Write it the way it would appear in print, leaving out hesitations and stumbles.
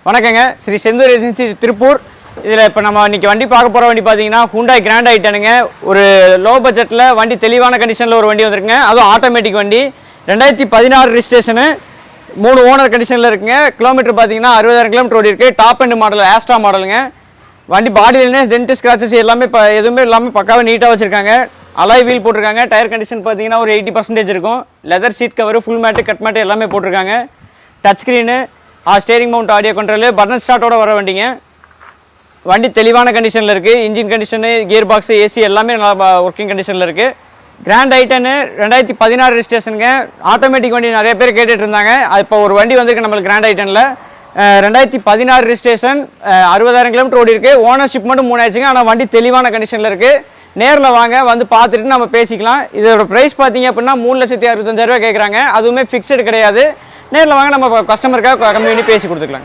வணக்கங்க. ஸ்ரீ செந்தூர் ஏஜென்சி திருப்பூர். இதில் இப்போ நம்ம இன்றைக்கி வண்டி பார்க்க போகிற வண்டி பார்த்தீங்கன்னா ஹூண்டாய் கிராண்ட் ஐட்டனுங்க. ஒரு லோ பட்ஜெட்டில் வண்டி தெளிவான கண்டிஷனில் ஒரு வண்டி வந்திருக்குங்க. அதுவும் ஆட்டோமேட்டிக் வண்டி. 2016 ரிஜிஸ்ட்ரேஷனு, 3 ஓனர் கண்டிஷனில் இருக்குங்க. கிலோமீட்டர் பார்த்தீங்கன்னா 60,000 கிலோமீட்டர் ஓடி இருக்குது. டாப் அண்ட் மாடல், ஆஸ்ட்ரா மாடலுங்க. வண்டி பாடியிலே டென்ட் ஸ்க்ராச்சஸ் எல்லாமே எதுவுமே இல்லாமல் பக்காவே நீட்டாக வச்சுருக்காங்க. அலாய் வீல் போட்டிருக்காங்க. டயர் கண்டிஷன் பார்த்தீங்கன்னா ஒரு 80% இருக்கும். Leather seat cover, full mat, cut mat எல்லாமே போட்டிருக்காங்க. Touch screen, steering mount audio control, button ஸ்டார்ட்டோட வர வண்டிங்க. வண்டி தெளிவான கண்டிஷனில் இருக்குது. Engine condition, gear box, AC எல்லாமே நல்லா ஒர்க்கிங் கண்டிஷனில் இருக்குது. கிராண்ட் ஐட்டனு 2016 ரிஜிஸ்ட்ரேஷனுங்க. ஆட்டோமேட்டிக் வண்டி நிறைய பேர் கேட்டுட்டு இருந்தாங்க. இப்போ ஒரு வண்டி வந்திருக்கு நம்மளுக்கு கிராண்ட் ஐட்டனில். 2016 ரிஜிஸ்ட்ரேஷன், 60,000 கிலோமீட்டர் ஓடி இருக்குது. ஓனர்ஷிப் மட்டும் 3 ஆச்சுங்க. ஆனால் வண்டி தெளிவான கண்டிஷனில் இருக்குது. நேரில் வாங்க, வந்து பார்த்துட்டு நம்ம பேசிக்கலாம். இதோட ப்ரைஸ் பார்த்தீங்க அப்படின்னா 3,65,000 கேட்குறாங்க. அதுவுமே ஃபிக்ஸடு கிடையாது. நேரில் வாங்க, நம்ம கஸ்டமருக்காக கம்மி பண்ணி பேசி கொடுத்துக்கலாம்.